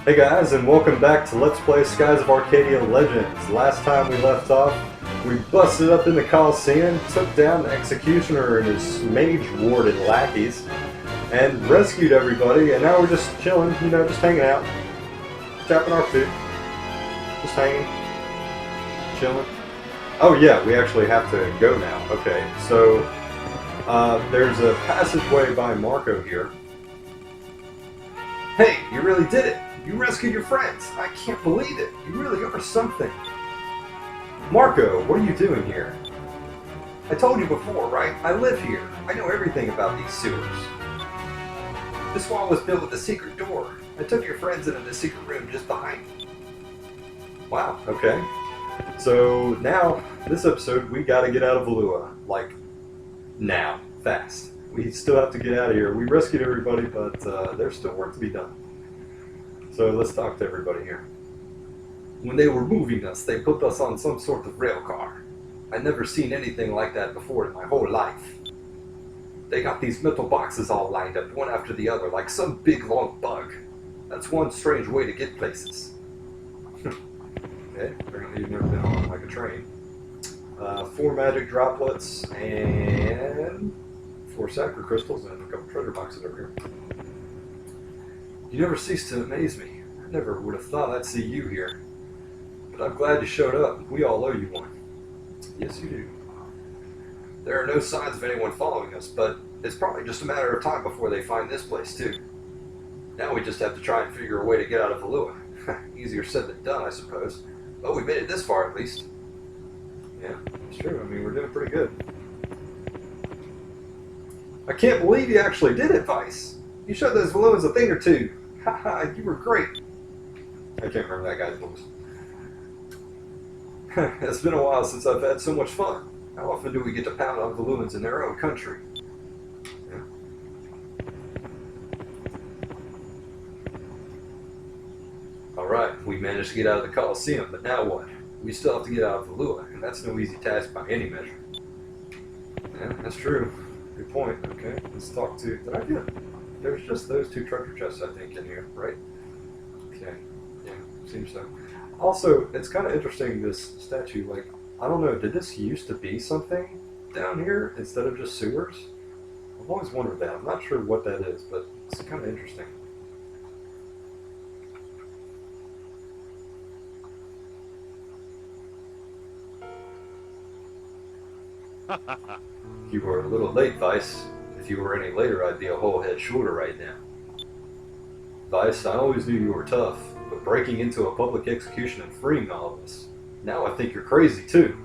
Hey guys, and welcome back to Let's Play Skies of Arcadia Legends. Last time we left off, we busted up in the Coliseum, took down the Executioner and his mage ward and lackeys, and rescued everybody, and now we're just chilling, just hanging out, tapping our feet, just hanging, chilling. Oh yeah, we actually have to go now. Okay, so there's a passageway by Marco here. Hey, you really did it! You rescued your friends! I can't believe it! You really are something! Marco, what are you doing here? I told you before, right? I live here. I know everything about these sewers. This wall was built with a secret door. I took your friends into the secret room just behind me. Wow, okay. So now, this episode, we gotta get out of Valua. Like, now. Fast. We still have to get out of here. We rescued everybody, but there's still work to be done. So let's talk to everybody here. When they were moving us, they put us on some sort of rail car. I'd never seen anything like that before in my whole life. They got these metal boxes all lined up, one after the other, like some big long bug. That's one strange way to get places. Okay, apparently you've never been on like a train. 4 magic droplets and 4 sacred crystals and a couple treasure boxes over here. You never cease to amaze me. I never would have thought I'd see you here. But I'm glad you showed up. We all owe you one. Yes, you do. There are no signs of anyone following us, but it's probably just a matter of time before they find this place, too. Now we just have to try and figure a way to get out of Valua. Easier said than done, I suppose. But we made it this far, at least. Yeah, it's true. I mean, we're doing pretty good. I can't believe you actually did it, Vyse. You showed those Valuans a thing or two. Haha, you were great. I can't remember that guy's voice. It's been a while since I've had so much fun. How often do we get to pound on Valuans in their own country? Yeah. Alright, we managed to get out of the Coliseum, but now what? We still have to get out of Valua, and that's no easy task by any measure. Yeah, that's true. Good point. Okay, let's talk to... Did I get... There's just those 2 treasure chests, I think, in here, right? Okay. Yeah, seems so. Also, it's kind of interesting, this statue, like, I don't know, did this used to be something down here instead of just sewers? I've always wondered that. I'm not sure what that is, but it's kind of interesting. You were a little late, Vyse. If you were any later, I'd be a whole head shorter right now. Vyse, I always knew you were tough, but breaking into a public execution and freeing all of us, now I think you're crazy too.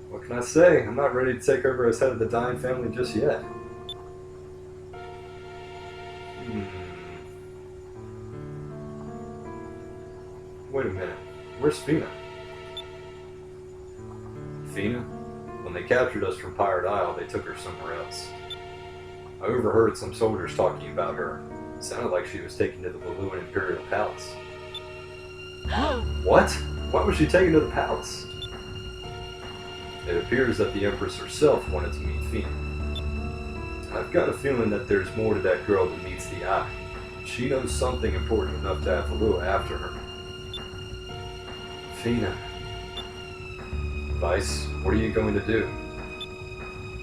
What can I say? I'm not ready to take over as head of the dying family just yet. Wait a minute. Where's Fina? Fina? When they captured us from Pirate Isle, they took her somewhere else. I overheard some soldiers talking about her. It sounded like she was taken to the Valuan Imperial Palace. What? Why was she taken to the palace? It appears that the Empress herself wanted to meet Fina. I've got a feeling that there's more to that girl than meets the eye. She knows something important enough to have Valua after her. Fina. Vyse, what are you going to do?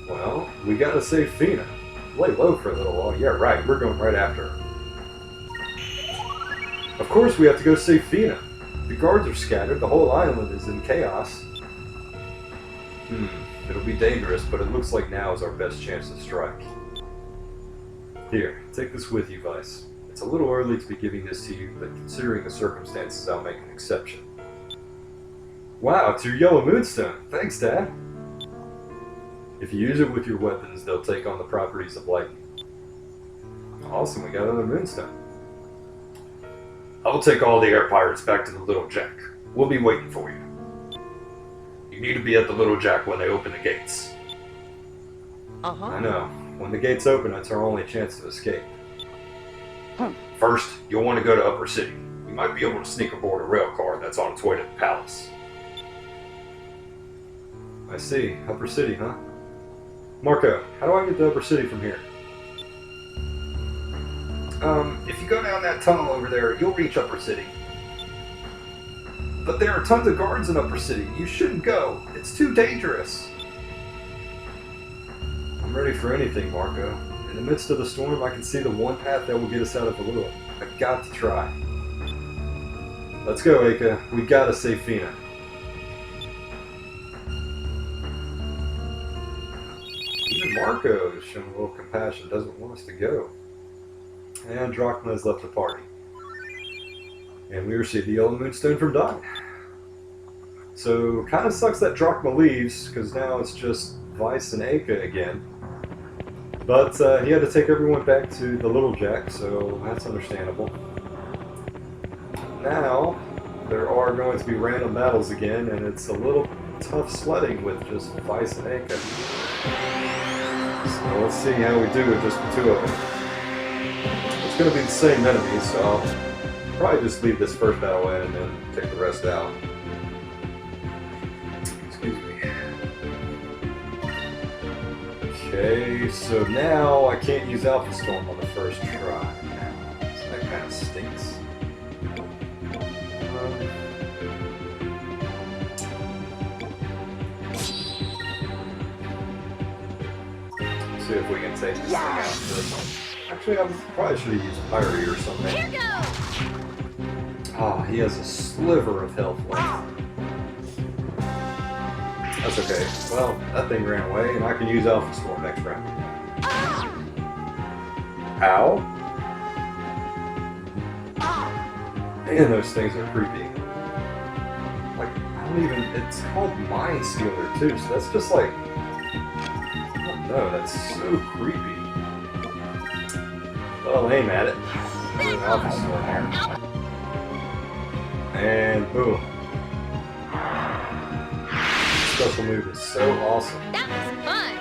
Well, we gotta save Fina. Lay low for a little while. Yeah, right, we're going right after her. Of course we have to go save Fina. The guards are scattered, the whole island is in chaos. It'll be dangerous, but it looks like now is our best chance to strike. Here, take this with you, Vyse. It's a little early to be giving this to you, but considering the circumstances, I'll make an exception. Wow, it's your yellow moonstone. Thanks, Dad. If you use it with your weapons, they'll take on the properties of lightning. Awesome, we got another moonstone. I'll take all the air pirates back to the Little Jack. We'll be waiting for you. You need to be at the Little Jack when they open the gates. I know. When the gates open, it's our only chance to escape. First, you'll want to go to Upper City. You might be able to sneak aboard a rail car that's on its way to the palace. I see. Upper City, huh? Marco, how do I get to Upper City from here? If you go down that tunnel over there, you'll reach Upper City. But there are tons of guards in Upper City. You shouldn't go. It's too dangerous. I'm ready for anything, Marco. In the midst of the storm, I can see the one path that will get us out of Valua. I've got to try. Let's go, Aika. We gotta save Fina. Even Marco is showing a little compassion, doesn't want us to go. And Drachma has left the party. And we received the Yellow Moonstone from Doug. So, kind of sucks that Drachma leaves, because now it's just Vyse and Aika again. But he had to take everyone back to the Little Jack, so that's understandable. Now, there are going to be random battles again, and it's a little tough sledding with just Vyse and Aika. So let's see how we do with just the two of them. It's going to be the same enemies, so I'll probably just leave this first battle in and then take the rest out. Excuse me. Okay, so now I can't use Alpha Storm on the first try. So that kind of stinks. See if we can take this thing out. Actually, I probably should have used Pyre or something. Here goes. Ah, he has a sliver of health left. That's okay. Well, that thing ran away, and I can use Alpha Storm next round. Ow! Man, those things are creepy. Like, I don't even... It's called Mind Stealer, too, so that's just like... I don't know, that's so creepy. Well, I'll aim at it. Do an Alpha Storm here. And boom. Special move is so awesome. That was fun.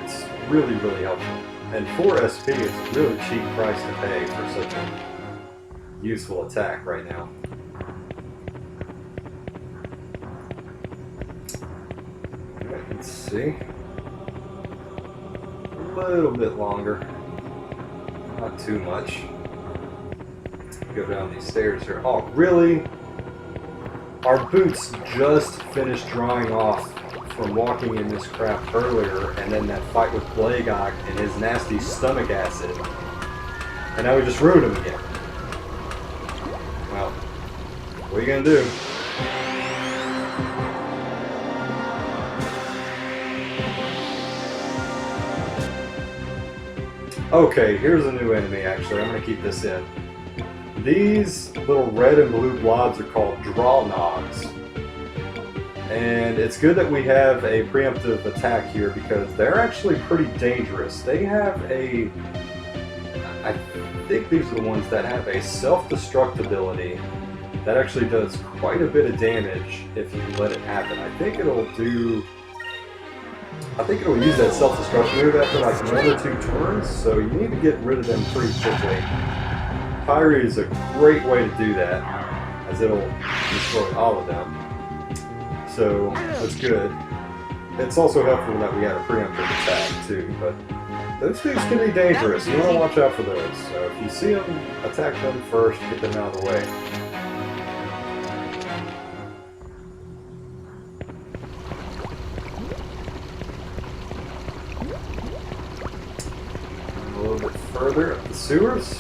It's really, really helpful. And 4 SP is a really cheap price to pay for such a useful attack right now. Alright, let's see. A little bit longer. Not too much. Go down these stairs here. Oh, really? Our boots just finished drying off from walking in this crap earlier, and then that fight with Blagok and his nasty stomach acid. And now we just ruined him again. Well, what are you gonna do? Okay, here's a new enemy actually. I'm gonna keep this in. These little red and blue blobs are called draw nogs. And it's good that we have a preemptive attack here because they're actually pretty dangerous. They have a... I think these are the ones that have a self-destruct ability that actually does quite a bit of damage if you let it happen. I think it'll use that self-destruct move after like 1 or 2 turns, so you need to get rid of them pretty quickly. Pyre is a great way to do that, as it'll destroy all of them. So, that's good. It's also helpful that we have a preemptive attack, too, but those things can be dangerous. You want to watch out for those. So, if you see them, attack them first, get them out of the way. A little bit further up the sewers.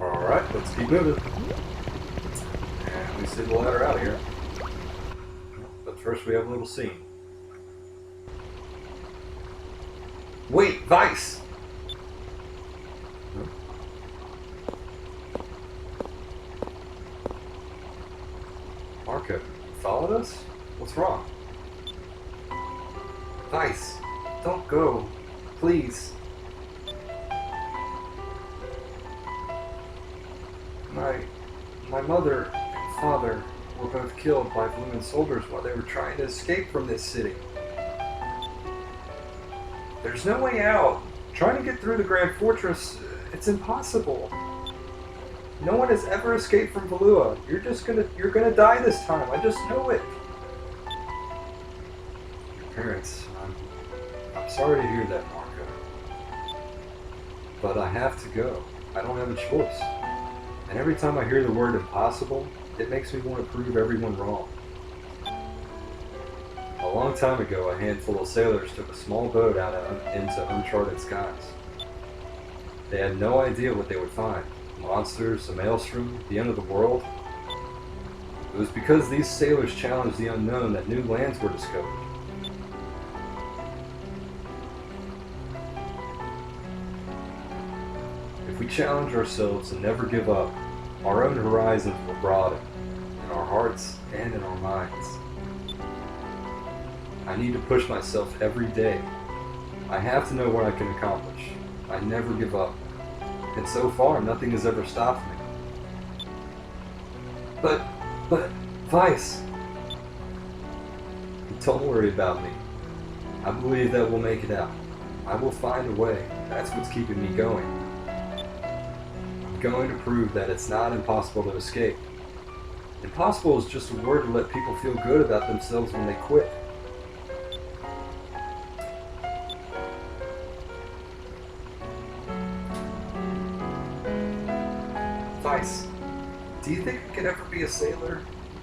Alright, let's keep moving. And we see the ladder out of here. But first we have a little scene. Wait, Vyse! Marco, you followed us? What's wrong? Vyse, don't go. Please. My mother and father were both killed by Valuan soldiers while they were trying to escape from this city. There's no way out. Trying to get through the Grand Fortress, it's impossible. No one has ever escaped from Valua. You're gonna die this time. I just know it. Your parents, I'm sorry to hear that, Marco. But I have to go. I don't have a choice. And every time I hear the word impossible, it makes me want to prove everyone wrong. A long time ago, a handful of sailors took a small boat out into uncharted skies. They had no idea what they would find. Monsters, a maelstrom, the end of the world. It was because these sailors challenged the unknown that new lands were discovered. If we challenge ourselves and never give up, our own horizons will broaden, in our hearts and in our minds. I need to push myself every day. I have to know what I can accomplish. I never give up. And so far, nothing has ever stopped me. But, Vyse, don't worry about me. I believe that we'll make it out. I will find a way. That's what's keeping me going. I'm going to prove that it's not impossible to escape. Impossible is just a word to let people feel good about themselves when they quit. Vyse, do you think I could ever be a sailor?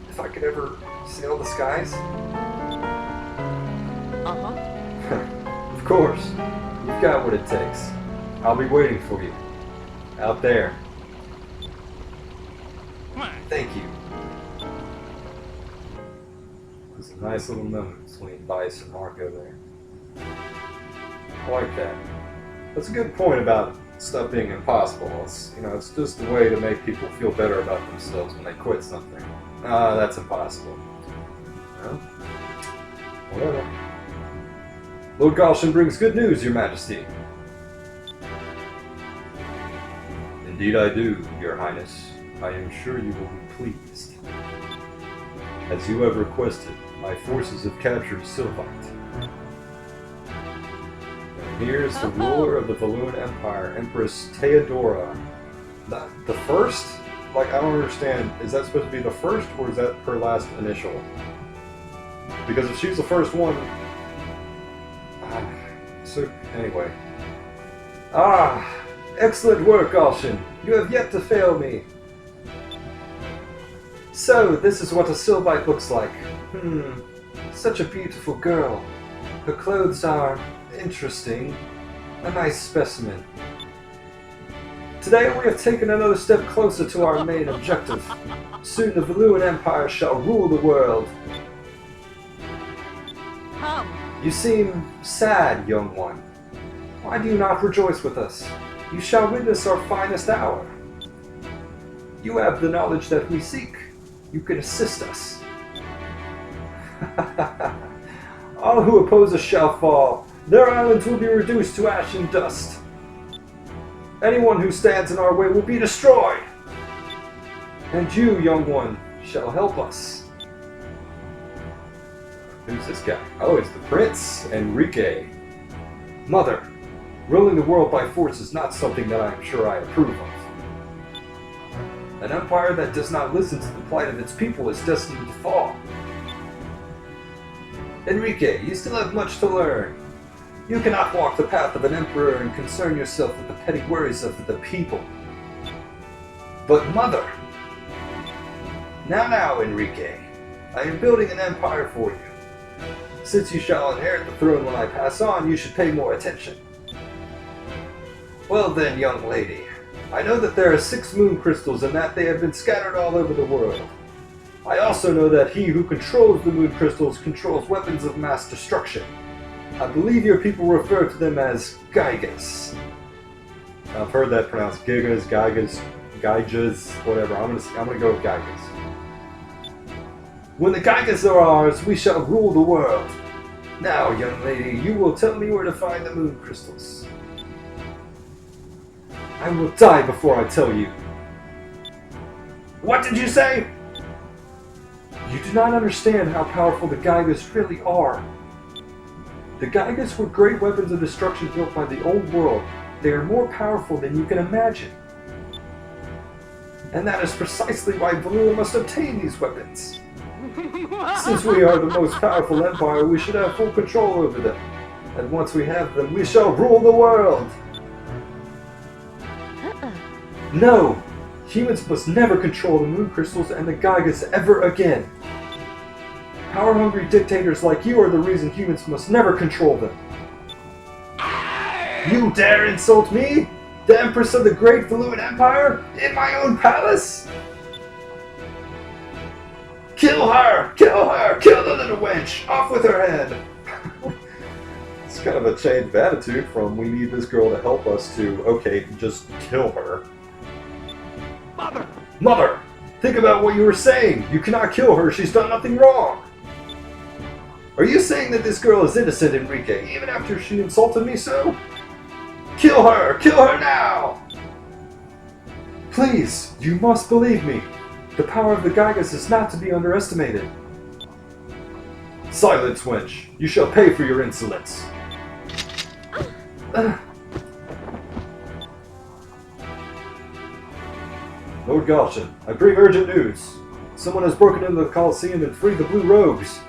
If I could ever sail the skies? Of course. You've got what it takes. I'll be waiting for you. Out there. Thank you. It was a nice little moment between Vyse and Marco there. I like that. That's a good point about stuff being impossible. It's just a way to make people feel better about themselves when they quit something. That's impossible. Well, whatever. Lord Galshan brings good news, Your Majesty. Indeed I do, Your Highness. I am sure you will be pleased. As you have requested, my forces have captured Sylvite. And here is the ruler of the Valoon Empire, Empress Theodora. The first? Like, I don't understand. Is that supposed to be the first, or is that her last initial? Because if she's the first one... So, anyway. Excellent work, Galshan. You have yet to fail me. So, this is what a Sylvite looks like. Such a beautiful girl. Her clothes are interesting. A nice specimen. Today we have taken another step closer to our main objective. Soon the Valoon Empire shall rule the world. You seem sad, young one. Why do you not rejoice with us? You shall witness our finest hour. You have the knowledge that we seek. You can assist us. All who oppose us shall fall. Their islands will be reduced to ash and dust. Anyone who stands in our way will be destroyed. And you, young one, shall help us. Who's this guy? Oh, it's the Prince, Enrique. Mother, ruling the world by force is not something that I am sure I approve of. An empire that does not listen to the plight of its people is destined to fall. Enrique, you still have much to learn. You cannot walk the path of an emperor and concern yourself with the petty worries of the people. But Mother! Now, Enrique, I am building an empire for you. Since you shall inherit the throne when I pass on, you should pay more attention. Well then, young lady, I know that there are 6 moon crystals and that they have been scattered all over the world. I also know that he who controls the moon crystals controls weapons of mass destruction. I believe your people refer to them as Gygas. I've heard that pronounced Gygas, whatever. I'm gonna go with Gygas. When the Gygas are ours, we shall rule the world. Now, young lady, you will tell me where to find the moon crystals. I will die before I tell you. What did you say? You do not understand how powerful the Gygas really are. The Gygas were great weapons of destruction built by the old world. They are more powerful than you can imagine. And that is precisely why Valoon must obtain these weapons. Since we are the most powerful empire, we should have full control over them. And once we have them, we shall rule the world. No! Humans must never control the moon crystals and the Geigas ever again. Power-hungry dictators like you are the reason humans must never control them. You dare insult me? The Empress of the Great Valuan Empire? In my own palace? Kill her! Kill her! Kill the little wench! Off with her head! It's kind of a change of attitude from we need this girl to help us to, okay, just kill her. Mother! Mother! Think about what you were saying! You cannot kill her, she's done nothing wrong! Are you saying that this girl is innocent, Enrique, even after she insulted me so? Kill her! Kill her now! Please, you must believe me. The power of the Geigas is not to be underestimated. Silence, wench! You shall pay for your insolence! Lord Galshan, I bring urgent news. Someone has broken into the Colosseum and freed the Blue Robes.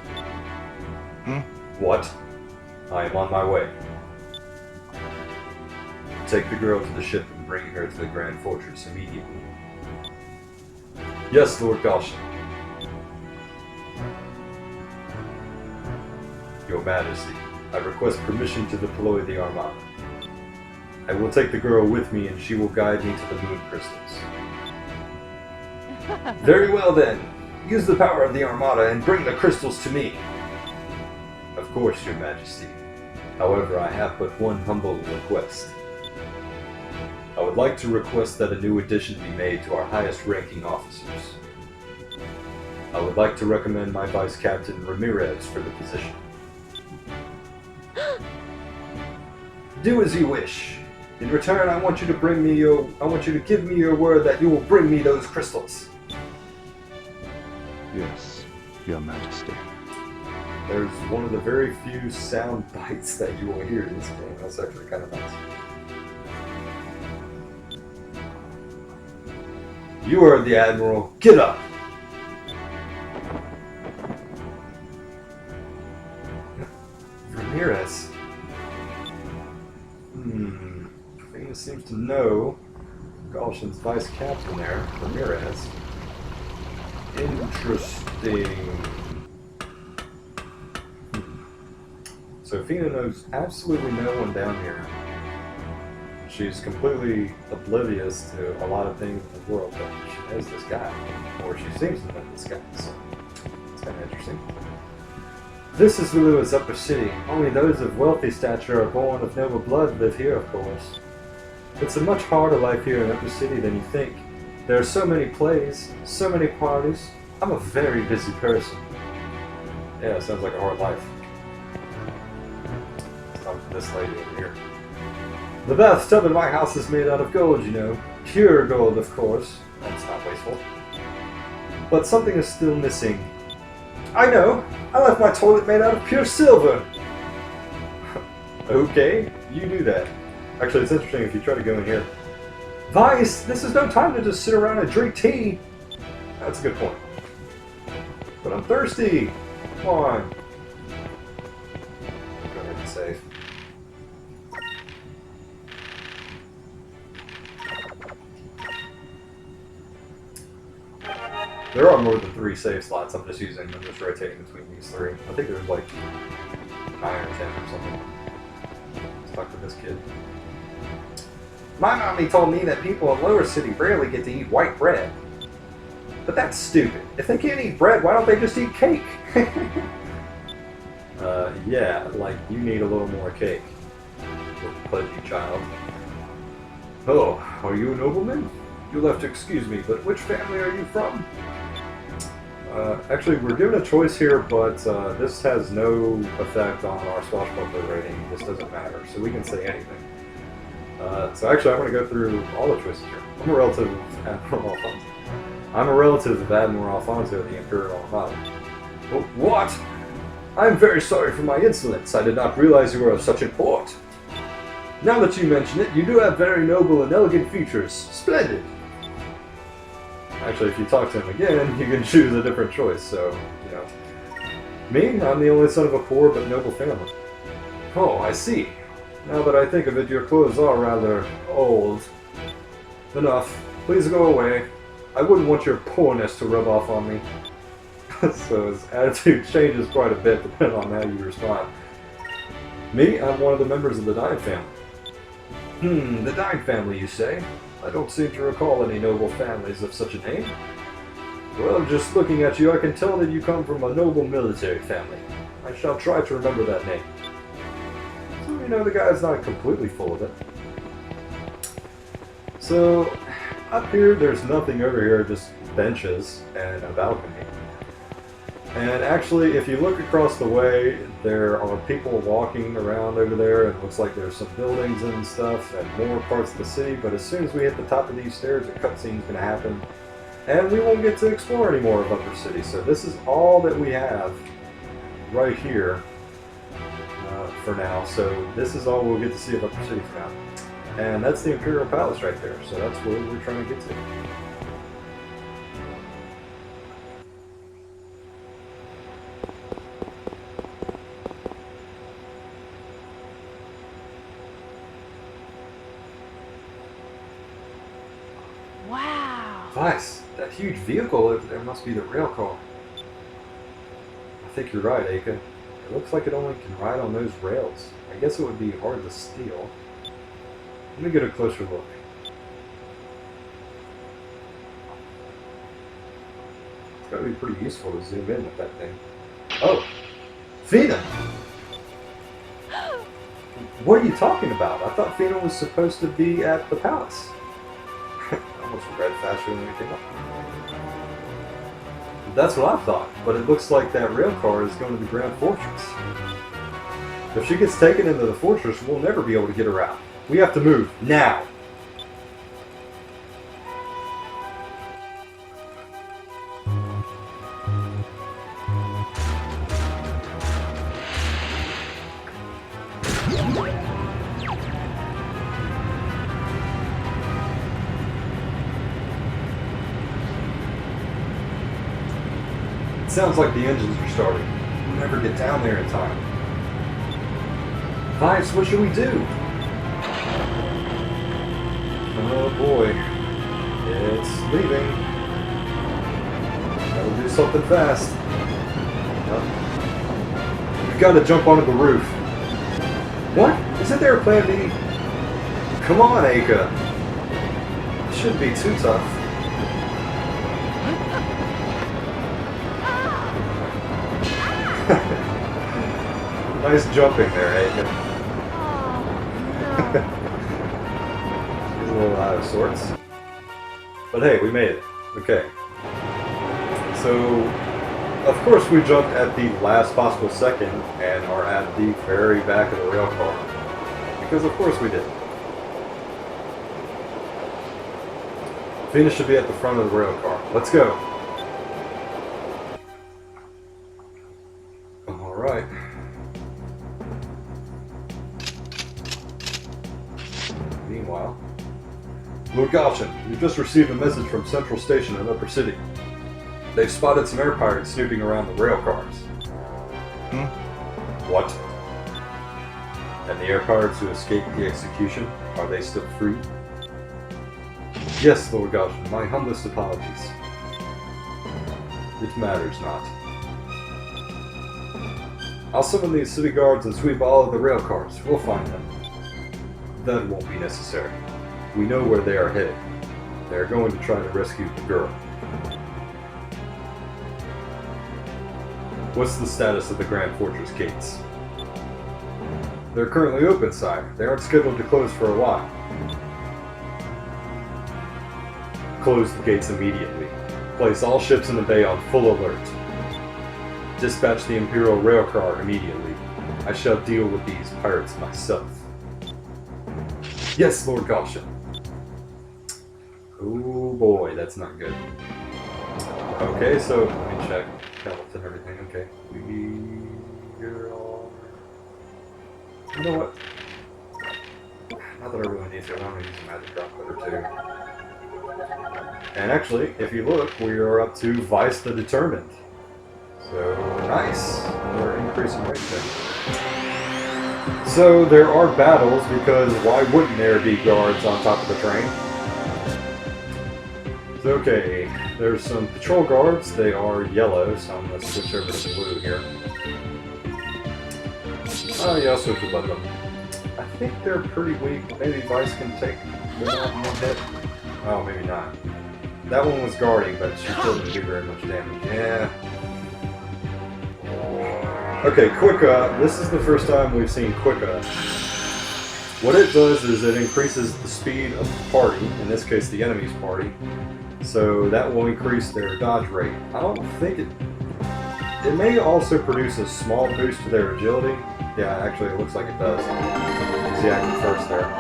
What? I am on my way. Take the girl to the ship and bring her to the Grand Fortress immediately. Yes, Lord Galshan. Your Majesty, I request permission to deploy the Armada. I will take the girl with me and she will guide me to the moon crystals. Very well then. Use the power of the Armada and bring the crystals to me. Of course, Your Majesty. However, I have but one humble request. I would like to request that a new addition be made to our highest-ranking officers. I would like to recommend my Vice Captain Ramirez for the position. Do as you wish. In return, I want you to give me your word that you will bring me those crystals. Yes, Your Majesty. There's one of the very few sound bites that you will hear in this game. That's actually kind of nice. You are the Admiral. Get up! Ramirez. Fina seems to know Galshan's vice captain there, Ramirez. Interesting. So Fina knows absolutely no one down here. She's completely oblivious to a lot of things in the world, but she knows this guy. Or she seems to know this guy, so it's kind of interesting. This is Valua's upper city. Only those of wealthy stature are born of noble blood live here, of course. It's a much harder life here in Upper City than you think. There are so many plays, so many parties. I'm a very busy person. Yeah, it sounds like a hard life. Let's talk to this lady over here. The bathtub in my house is made out of gold, you know. Pure gold, of course. That's not wasteful. But something is still missing. I know! I left my toilet made out of pure silver! Okay, you do that. Actually, it's interesting if you try to go in here. Vyse, this is no time to just sit around and drink tea! That's a good point. But I'm thirsty! Come on! Go ahead and save. There are more than 3 save slots. I'm just rotating between these 3. I think there's like 9 or 10 or something. Let's talk to this kid. My mommy told me that people in Lower City rarely get to eat white bread. But that's stupid. If they can't eat bread, why don't they just eat cake? Yeah, like you need a little more cake. Little pudgy child. Oh, are you a nobleman? You'll have to excuse me, but which family are you from? Actually, we're given a choice here, but this has no effect on our swashbuckler rating. This doesn't matter, so we can say anything. So actually, I'm going to go through all the choices here. I'm a relative of Admiral Alfonso. I'm a relative of Admiral Alfonso, the Imperial Armada. What? I am very sorry for my insolence. I did not realize you were of such import. Now that you mention it, you do have very noble and elegant features. Splendid. Actually, if you talk to him again, you can choose a different choice, so, you know. Me? I'm the only son of a poor but noble family. Oh, I see. Now that I think of it, your clothes are rather old. Enough. Please go away. I wouldn't want your poorness to rub off on me. So his attitude changes quite a bit depending on how you respond. Me, I'm one of the members of the Dine family. The Dine family, you say? I don't seem to recall any noble families of such a name. Well, just looking at you, I can tell that you come from a noble military family. I shall try to remember that name. So, you know, the guy's not completely full of it. So, up here, there's nothing over here, just benches and a balcony. And actually, if you look across the way, there are people walking around over there. It looks like there's some buildings and stuff and more parts of the city. But as soon as we hit the top of these stairs, a cutscene's going to happen. And we won't get to explore any more of Upper City. So this is all that we have right here for now. So this is all we'll get to see of Upper City for now. And that's the Imperial Palace right there. So that's where we're trying to get to. Wow. Vyse, that huge vehicle over there must be the rail car. I think you're right, Aika. It looks like it only can ride on those rails. I guess it would be hard to steal. Let me get a closer look. It's gotta be pretty useful to zoom in with that thing. Oh! Fina! What are you talking about? I thought Fina was supposed to be at the palace. I almost read faster than anything else. That's what I thought, but it looks like that rail car is going to the Grand Fortress. If she gets taken into the fortress, we'll never be able to get her out. We have to move, now! It sounds like the engines are starting. We'll never get down there in time. Vyse, what should we do? Oh boy. It's leaving. Gotta do something fast. We've got to jump onto the roof. What? Isn't there a plan B? Come on, Aika. It shouldn't be too tough. Nice jumping there, Aika. Oh, no. She's a little out of sorts. But hey, we made it. Okay. So, of course we jumped at the last possible second and are at the very back of the rail car. Because of course we did. Fina should be at the front of the rail car. Let's go. Alright. Meanwhile, Lord Galshan, we've just received a message from Central Station in Upper City. They've spotted some air pirates snooping around the rail cars. What? And the air pirates who escaped the execution, are they still free? Yes, Lord Galshan, my humblest apologies. It matters not. I'll summon these city guards and sweep all of the rail cars. We'll find them. That won't be necessary. We know where they are headed. They are going to try to rescue the girl. What's the status of the Grand Fortress gates? They're currently open, sire. They aren't scheduled to close for a while. Close the gates immediately. Place all ships in the bay on full alert. Dispatch the Imperial railcar immediately. I shall deal with these pirates myself. Yes, Lord Galshan. Oh boy, that's not good. Okay, so let me check health and everything. Okay, we're all. You know what? Not that I really need to. I'm gonna use a magic drop or two. And actually, if you look, we are up to Vyse the Determined. So nice. We're increasing right there. So there are battles because why wouldn't there be guards on top of the train? So, okay, there's some patrol guards. They are yellow, so I'm going to switch over to blue here. Oh, yeah, I'll switch with both of them. I think they're pretty weak. Maybe Vyse can take them out in one hit. Oh, maybe not. That one was guarding, but she still didn't do very much damage. Yeah. Okay, Quicka. This is the first time we've seen Quicka. What it does is it increases the speed of the party, in this case the enemy's party, so that will increase their dodge rate. I don't think it may also produce a small boost to their agility. Yeah, actually it looks like it does. See, I can first there.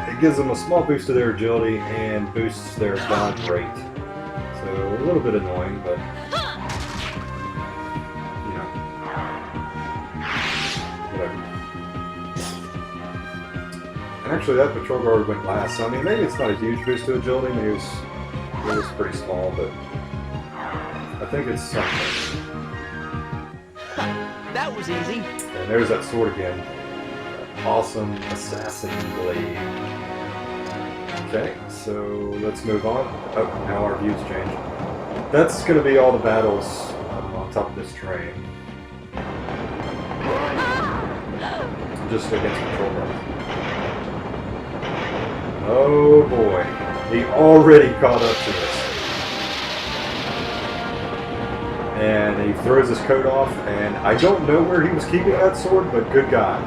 It gives them a small boost to their agility and boosts their dodge rate. So a little bit annoying, but you know, whatever. And actually that patrol guard went last, so I mean maybe it's not a huge boost to agility, maybe it was pretty small, but I think it's something. That was easy. And there's that sword again. Awesome assassin blade. Okay, so let's move on. Oh, now our views change. That's going to be all the battles on top of this train. Just against patrol guards. Oh boy, he already caught up to us. And he throws his coat off, and I don't know where he was keeping that sword, but good God.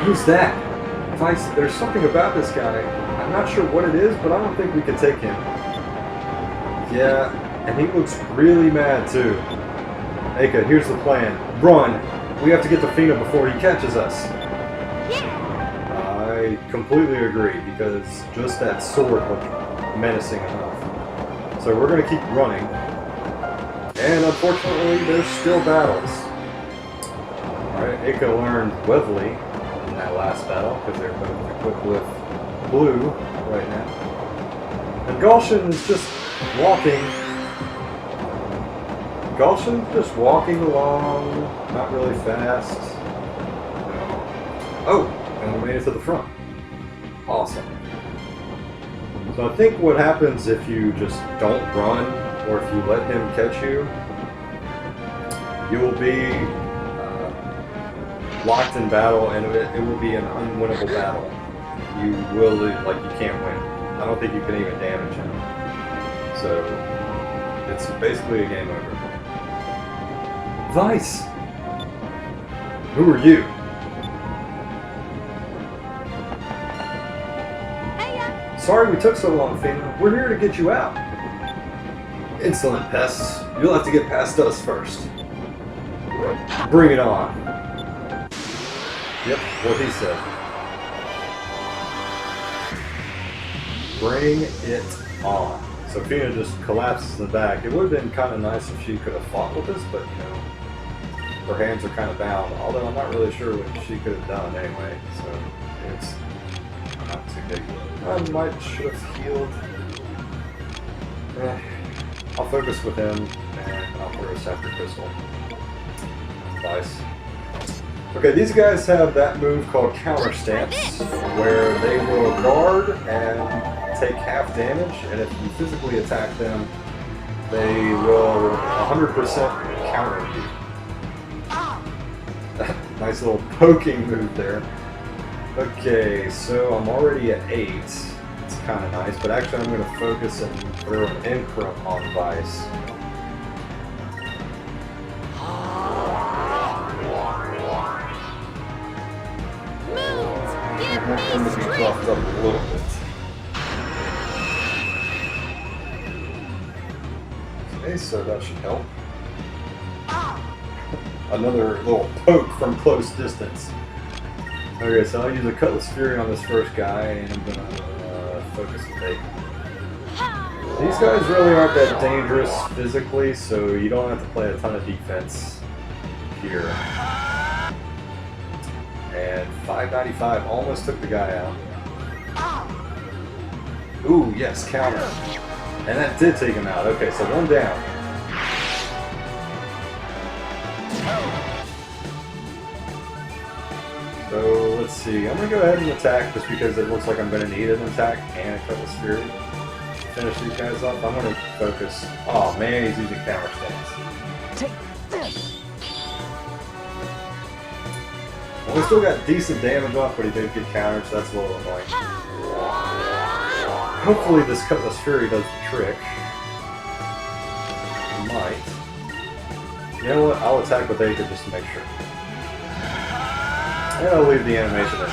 Who's that? Vyse, there's something about this guy. I'm not sure what it is, but I don't think we can take him. Yeah, and he looks really mad too. Aika, here's the plan. Run! We have to get to Fina before he catches us. I completely agree, because just that sword looked menacing enough. So we're going to keep running. And unfortunately, there's still battles. Alright, Aika learned Weatherly in that last battle, because they're both equipped with blue right now. And Gulshan is just walking. Gulshan's just walking along, not really fast. Oh, and we made it to the front. Awesome. So I think what happens if you just don't run, or if you let him catch you, you will be locked in battle, and it will be an unwinnable battle. You will, like, you can't win. I don't think you can even damage him. So it's basically a game over. Vyse! Who are you? Sorry we took so long, Fina. We're here to get you out. Insolent pests. You'll have to get past us first. Bring it on. Yep, what he said. Bring it on. So Fina just collapses in the back. It would have been kind of nice if she could have fought with us, but you know, her hands are kind of bound. Although I'm not really sure what she could have done anyway. So it's not too big. I should have healed. I'll focus with him, and I'll throw a Scepter Crystal. Vyse. Okay, these guys have that move called Counter Stance, where they will guard and take half damage, and if you physically attack them, they will 100% counter you. Nice little poking move there. Okay, so I'm already at 8. It's kind of nice, but actually I'm going to focus and throw an Incrum on Vyse. I want him to be buffed up a little bit. Okay, so that should help. Another little poke from close distance. Okay, so I'll use a Cutlass Fury on this first guy, and I'm gonna focus with Aika. These guys really aren't that dangerous physically, so you don't have to play a ton of defense here. And 595 almost took the guy out. Ooh, yes, counter. And that did take him out. Okay, so one down. So let's let's see. I'm gonna go ahead and attack just because it looks like I'm gonna need an attack and a couple spirit to finish these guys off. I'm gonna focus. Oh man, he's using counter stance. Take this. Well, we still got decent damage off, but he did get countered, so that's a little annoying. Hopefully this Cutlass Fury does the trick. It might. You know what? I'll attack with Aika just to make sure. And I'll leave the animation in.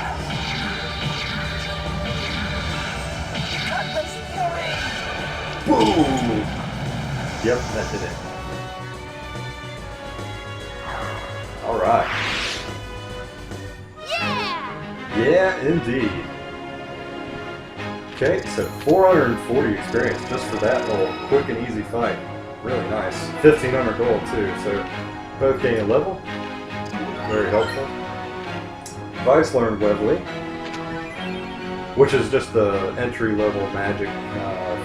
Boom! Yep, that did it. Alright. Yeah, indeed. Okay, so 440 experience just for that little quick and easy fight. Really nice. 1500 gold too, so both gain a level. Very helpful. Vyse learned Webley, which is just the entry level magic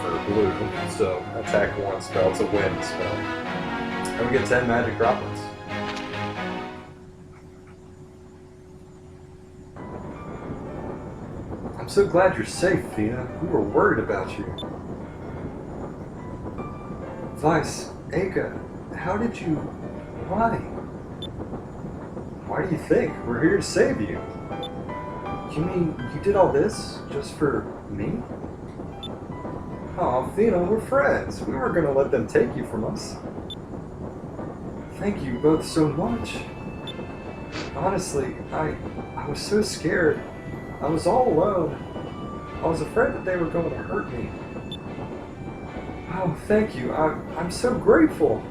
for blue. So attack 1 spell, it's a wind spell. And we get 10 magic droplets. I'm so glad you're safe, Fina. We were worried about you. Vyse, Aika, how did you... Why? Why do you think? We're here to save you. You mean you did all this just for me? Aw, Fina, we're friends. We weren't gonna let them take you from us. Thank you both so much. Honestly, I was so scared. I was all alone. I was afraid that they were going to hurt me. Oh, thank you. I'm so grateful.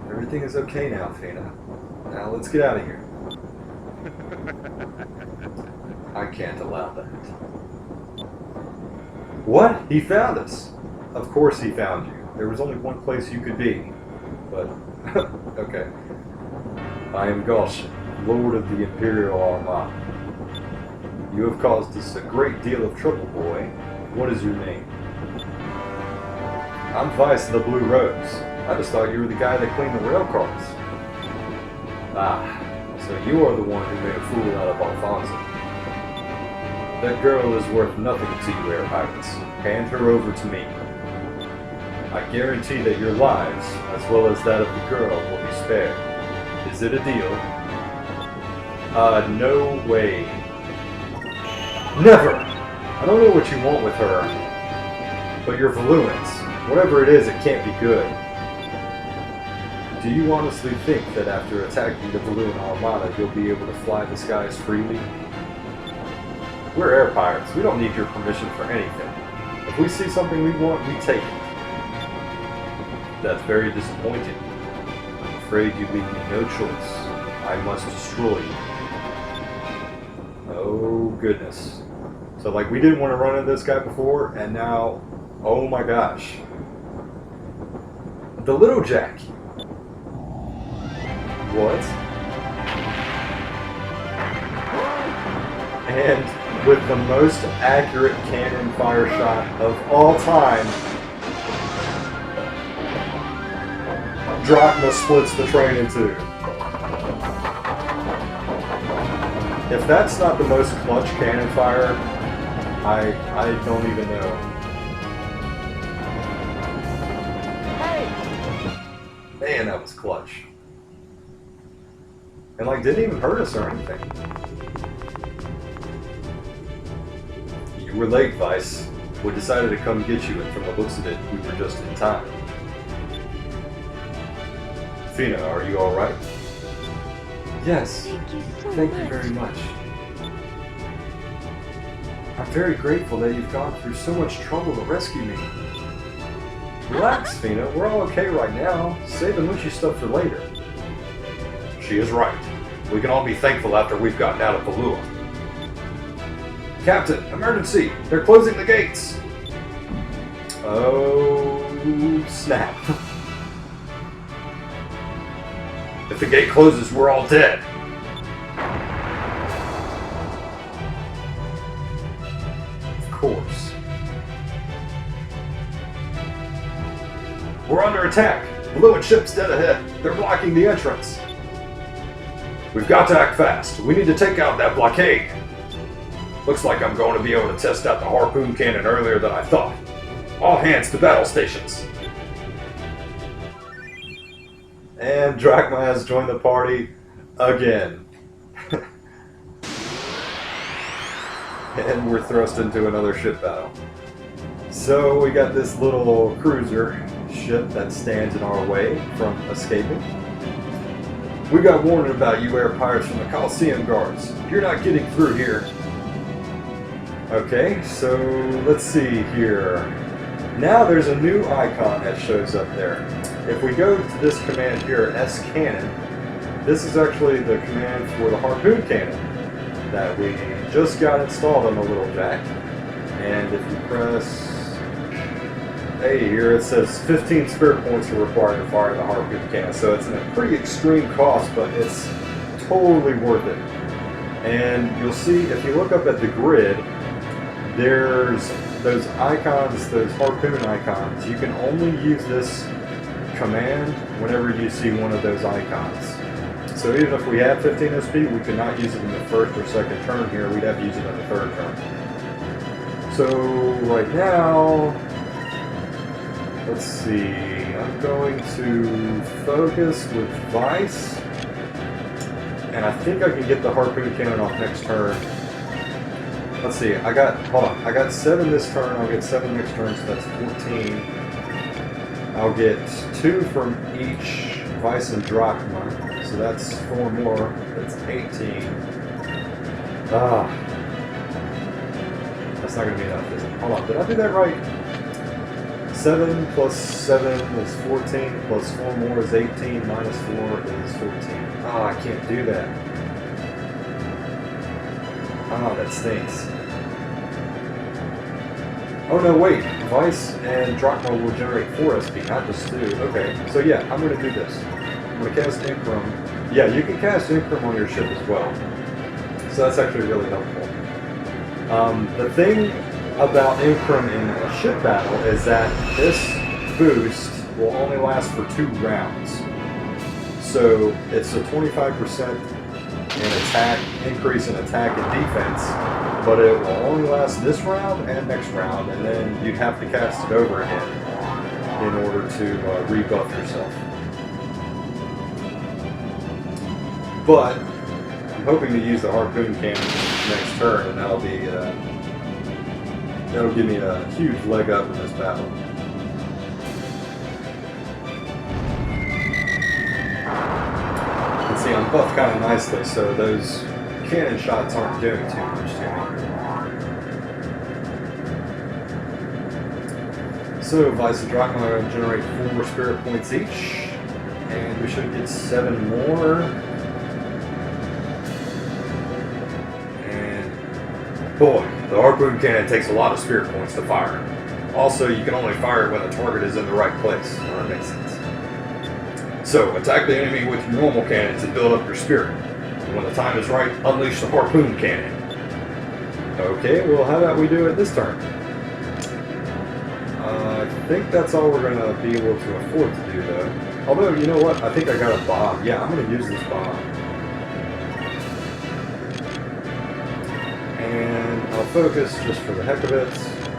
Everything is okay now, Fina. Now let's get out of here. I can't allow that. What? He found us. Of course he found you. There was only one place you could be. But, okay. I am Goshen, Lord of the Imperial Armada. You have caused us a great deal of trouble, boy. What is your name? I'm Vyse the Blue Rose. I just thought you were the guy that cleaned the rail cars. Ah, so you are the one who made a fool out of Alfonso. That girl is worth nothing to you, Air Pirates. Hand her over to me. I guarantee that your lives, as well as that of the girl, will be spared. Is it a deal? No way. Never! I don't know what you want with her, but your Voluins, whatever it is, it can't be good. Do you honestly think that after attacking the Voluin Armada, you'll be able to fly the skies freely? We're air pirates. We don't need your permission for anything. If we see something we want, we take it. That's very disappointing. I'm afraid you leave me no choice. I must destroy you. Oh, goodness. So, like, we didn't want to run into this guy before, and now, oh my gosh. The Little Jack. What? And with the most accurate cannon fire shot of all time, Drachma splits the train in two. If that's not the most clutch cannon fire, I don't even know. Hey! Man, that was clutch. And like, didn't even hurt us or anything. You were late, Vyse. We decided to come get you, and from the looks of it, we were just in time. Fina, are you alright? Yes. Thank you very much. I'm very grateful that you've gone through so much trouble to rescue me. Relax, Fina. We're all okay right now. Save the mushy stuff for later. She is right. We can all be thankful after we've gotten out of Valua. Captain, emergency! They're closing the gates! Oh, snap. If the gate closes, we're all dead. Of course. We're under attack. Valua ship's dead ahead. They're blocking the entrance. We've got to act fast. We need to take out that blockade. Looks like I'm going to be able to test out the harpoon cannon earlier than I thought. All hands to battle stations. And Drachma has joined the party again. And we're thrust into another ship battle. So we got this little cruiser ship that stands in our way from escaping. We got warning about you air pirates from the Coliseum guards. You're not getting through here. Okay, so let's see here. Now there's a new icon that shows up there. If we go to this command here, S cannon, this is actually the command for the harpoon cannon that we just got installed on the little jack. And if you press A here, it says 15 spirit points are required to fire the harpoon cannon. So it's a pretty extreme cost, but it's totally worth it. And you'll see, if you look up at the grid, there's those icons, those harpoon icons. You can only use this command whenever you see one of those icons. So even if we had 15 SP, we could not use it in the first or second turn here. We'd have to use it in the third turn. So right now, let's see. I'm going to focus with Vyse, and I think I can get the harpoon cannon off next turn. Let's see, I got 7 this turn, I'll get 7 next turn, so that's 14. I'll get 2 from each Vyse and Drachma, so that's 4 more, that's 18. That's not going to be enough, is it? Hold on, did I do that right? 7 plus 7 is 14, plus 4 more is 18, minus 4 is 14. I can't do that. That stinks. Oh no, wait. Vyse and Drachma will generate 4 SP, not just 2. Okay, so yeah, I'm going to do this. I'm going to cast Incrum. Yeah, you can cast Incrum on your ship as well. So that's actually really helpful. The thing about Incrum in a ship battle is that this boost will only last for 2 rounds. So it's a 25% increase in attack and defense, but it will only last this round and next round, and then you'd have to cast it over again in order to rebuff yourself. But I'm hoping to use the harpoon cannon next turn, and that'll give me a huge leg up in this battle. See, I'm buffed kind of nicely, so those cannon shots aren't doing too much to me. So, Vyse and Drachma are going to generate 4 spirit points each, and we should get 7 more. And boy, the harpoon cannon takes a lot of spirit points to fire. Also, you can only fire it when the target is in the right place. Well, that makes sense. So, attack the enemy with your normal cannons and build up your spirit. And when the time is right, unleash the harpoon cannon. Okay, well, how about we do it this turn? I think that's all we're going to be able to afford to do, though. Although, you know what? I think I got a bomb. Yeah, I'm going to use this bomb. And I'll focus just for the heck of it.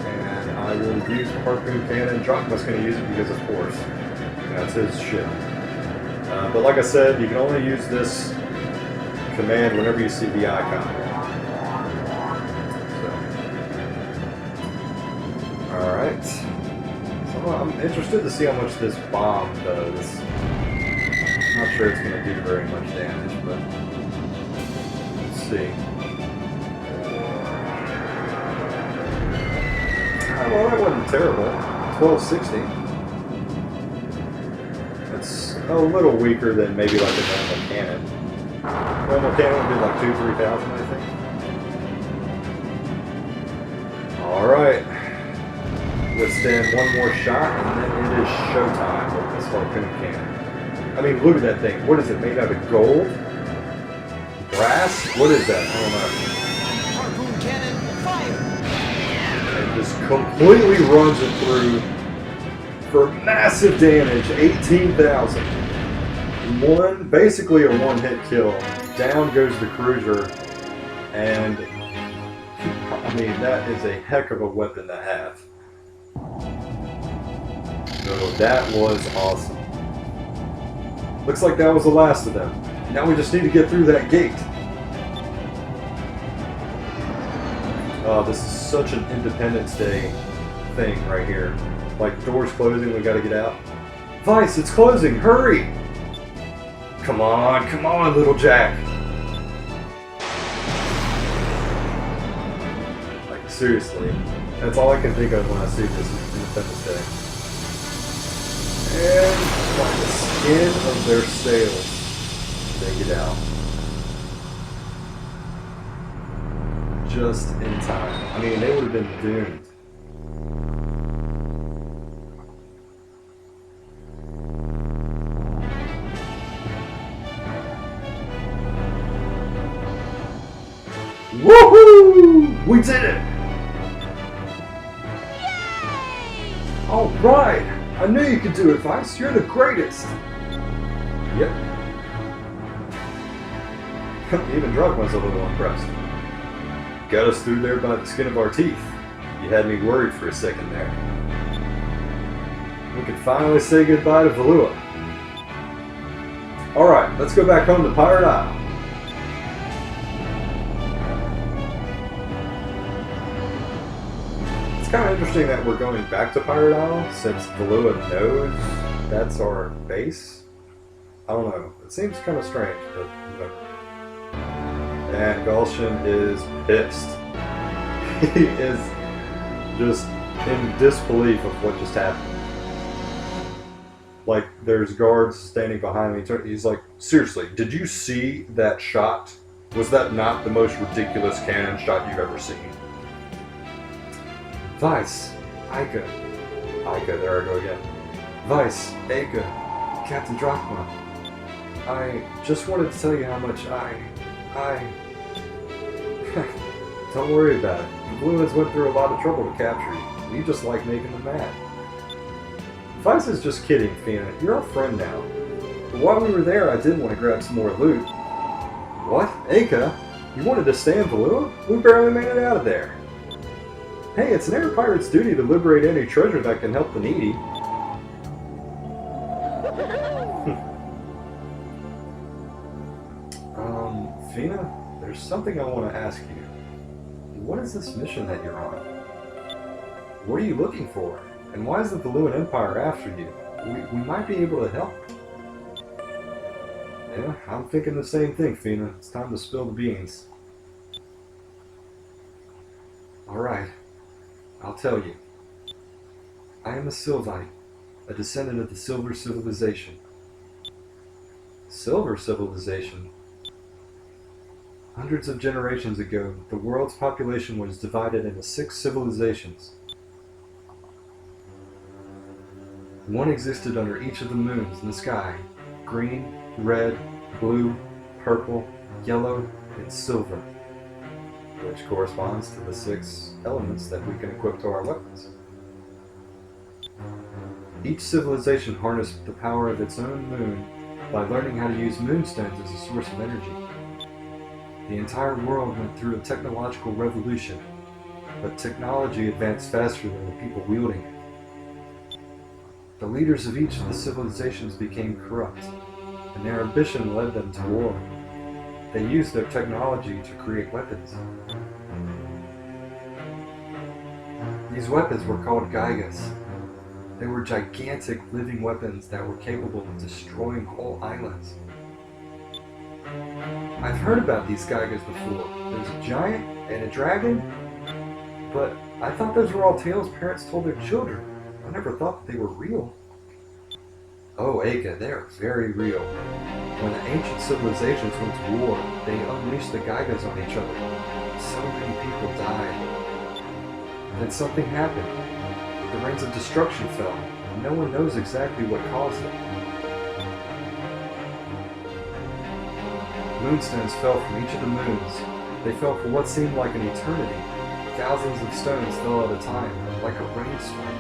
And I will use the harpoon cannon. Drachma's going to use it because, of course, that's his ship. But like I said, you can only use this command whenever you see the icon. So. Alright. So I'm interested to see how much this bomb does. I'm not sure it's going to do very much damage, but let's see. Well, that wasn't terrible. 1260. A little weaker than maybe like a normal cannon. Normal cannon would be like 2,000-3,000, I think. Alright. Withstand 1 more shot, and then it is showtime with this harpoon cannon. I mean, look at that thing. What is it, made out of gold? Brass? What is that? I don't know. Harpoon cannon, fire! And just completely runs it through for massive damage, 18,000. Basically a one-hit kill. down goes the cruiser, and I mean, that is a heck of a weapon to have. So that was awesome. Looks like that was the last of them. Now we just need to get through that gate. Oh, this is such an Independence Day thing right here. Like, doors closing, we gotta get out. Vyse, it's closing, hurry! Come on, little Jack. Like, seriously. That's all I can think of when I see this is Independence Day. And by the skin of their sails, they get out. Just in time. I mean, they would have been doomed. Woohoo! We did it! All right! I knew you could do it, Vyse. You're the greatest. Yep. Even Drunk was a little impressed. Got us through there by the skin of our teeth. You had me worried for a second there. We can finally say goodbye to Valua. Alright, let's go back home to Pirate Isle. It's kind of interesting that we're going back to Pirate Isle since Valua knows that's our base. I don't know. It seems kind of strange, but whatever. And Gulshan is pissed. He is just in disbelief of what just happened. Like, there's guards standing behind me. He's like, seriously, did you see that shot? Was that not the most ridiculous cannon shot you've ever seen? Vyse, Aika. Aika, there I go again. Vyse, Aika, Captain Drachma. I just wanted to tell you how much I... Don't worry about it. The Blue Ones went through a lot of trouble to capture you. You just like making them mad. Vyse is just kidding, Fina. You're our friend now. But while we were there, I did want to grab some more loot. What? Aika? You wanted to stay in Valua? We barely made it out of there. Hey, it's an air pirate's duty to liberate any treasure that can help the needy. Fina, there's something I want to ask you. What is this mission that you're on? What are you looking for? And why is the Valuan Empire after you? We might be able to help. Yeah, I'm thinking the same thing, Fina. It's time to spill the beans. Alright, I'll tell you. I am a Sylvite, a descendant of the Silver Civilization. Silver Civilization? Hundreds of generations ago, the world's population was divided into 6 civilizations. One existed under each of the moons in the sky: green, red, blue, purple, yellow, and silver, which corresponds to the 6 elements that we can equip to our weapons. Each civilization harnessed the power of its own moon by learning how to use moonstones as a source of energy. The entire world went through a technological revolution, but technology advanced faster than the people wielding it. The leaders of each of the civilizations became corrupt, and their ambition led them to war. They used their technology to create weapons. These weapons were called Gygas. They were gigantic living weapons that were capable of destroying whole islands. I've heard about these Gygas before. There's a giant and a dragon, but I thought those were all tales parents told their children. I never thought that they were real. Oh, Aika, they are very real. When the ancient civilizations went to war, they unleashed the Gygas on each other. So many people died. Then something happened. The rains of destruction fell, and no one knows exactly what caused it. Moonstones fell from each of the moons. They fell for what seemed like an eternity. Thousands of stones fell at a time, like a rainstorm.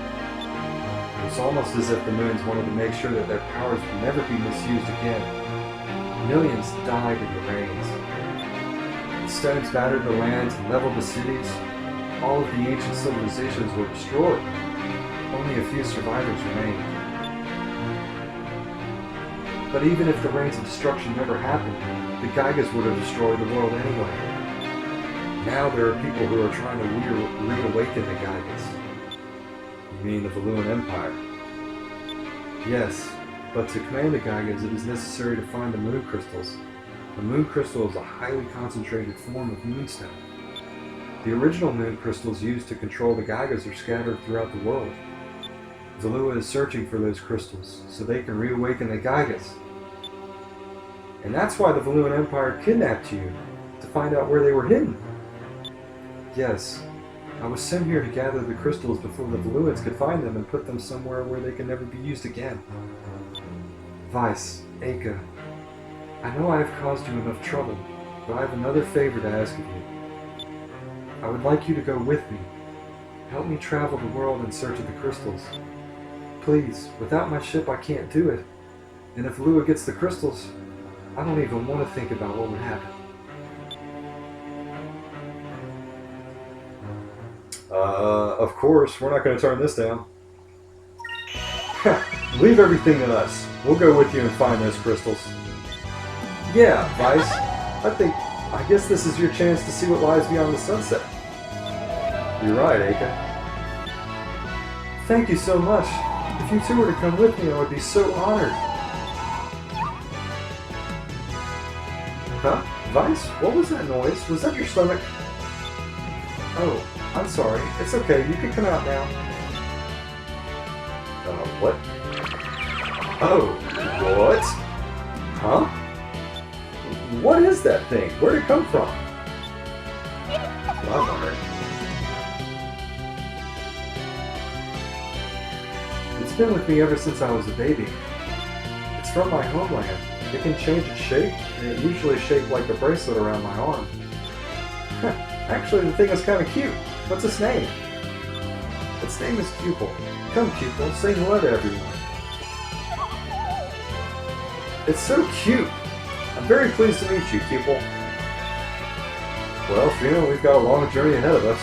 It was almost as if the moons wanted to make sure that their powers would never be misused again. Millions died in the rains. The stones battered the lands and leveled the cities. All of the ancient civilizations were destroyed. Only a few survivors remained. But even if the rains of destruction never happened, the Geigas would have destroyed the world anyway. Now there are people who are trying to reawaken the Geigas. You mean the Valuan Empire? Yes, but to command the Geigas it is necessary to find the moon crystals. The moon crystal is a highly concentrated form of moonstone. The original moon crystals used to control the Geigas are scattered throughout the world. Valua is searching for those crystals, so they can reawaken the Geigas. And that's why the Valuan Empire kidnapped you, to find out where they were hidden. Yes, I was sent here to gather the crystals before the Valuans could find them and put them somewhere where they can never be used again. Vyse, Aika, I know I have caused you enough trouble, but I have another favor to ask of you. I would like you to go with me. Help me travel the world in search of the crystals. Please, without my ship I can't do it. And if Lua gets the crystals, I don't even want to think about what would happen. Of course, we're not going to turn this down. Leave everything to us. We'll go with you and find those crystals. Yeah, Vyse. I guess this is your chance to see what lies beyond the sunset. You're right, Aika. Thank you so much. If you two were to come with me, I would be so honored. Huh? Vyse? What was that noise? Was that your stomach? Oh, I'm sorry. It's okay. You can come out now. What? Oh, what? Huh? What is that thing? Where'd it come from? I'm wondering. It's been with me ever since I was a baby. It's from my homeland. It can change its shape, and it usually is shaped like a bracelet around my arm. Actually, the thing is kind of cute. What's its name? Its name is Pupil. Come, Pupil, say hello to everyone. It's so cute. I'm very pleased to meet you, Pupil. Well, Fina, we've got a long journey ahead of us.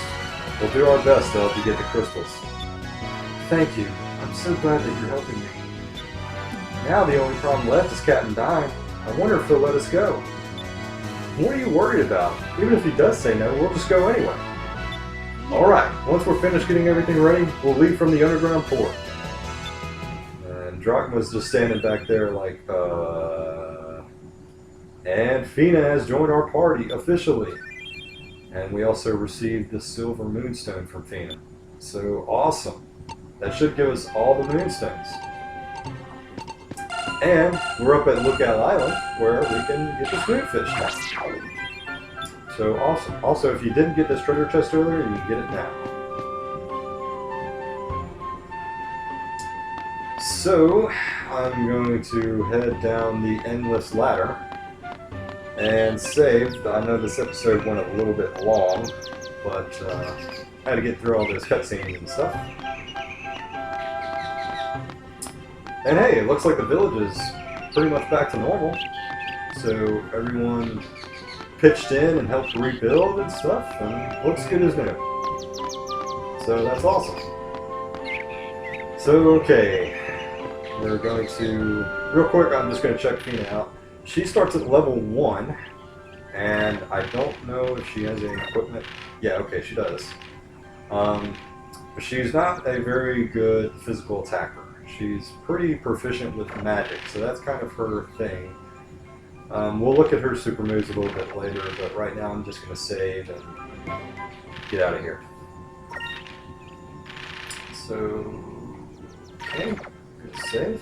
We'll do our best to help you get the crystals. Thank you. I'm so glad that you're helping me. Now the only problem left is Captain Dine. I wonder if he'll let us go. What are you worried about? Even if he does say no, we'll just go anyway. Alright, once we're finished getting everything ready, we'll leave from the underground port. And Drachma's just standing back there like, And Fina has joined our party officially. And we also received the silver moonstone from Fina. So awesome. That should give us all the moonstones. And we're up at Lookout Island where we can get this moonfish now. So awesome. Also, if you didn't get this treasure chest earlier, you can get it now. So, I'm going to head down the endless ladder and save. I know this episode went a little bit long, but I had to get through all those cutscenes and stuff. And hey, it looks like the village is pretty much back to normal. So everyone pitched in and helped rebuild and stuff, and looks good as new. So that's awesome. So okay, we're going to, real quick, I'm just going to check Fina out. She starts at level 1, and I don't know if she has any equipment. Yeah, okay, she does. She's not a very good physical attacker. She's pretty proficient with magic, so that's kind of her thing. We'll look at her super moves a little bit later, but right now I'm just going to save and get out of here. So, okay, good save.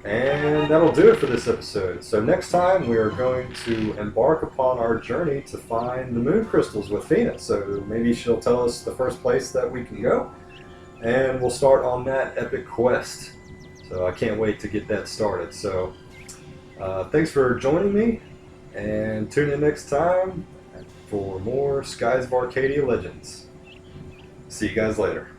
And that'll do it for this episode. So next time we are going to embark upon our journey to find the moon crystals with Fina. So maybe she'll tell us the first place that we can go. And we'll start on that epic quest. So I can't wait to get that started. So thanks for joining me. And tune in next time for more Skies of Arcadia Legends. See you guys later.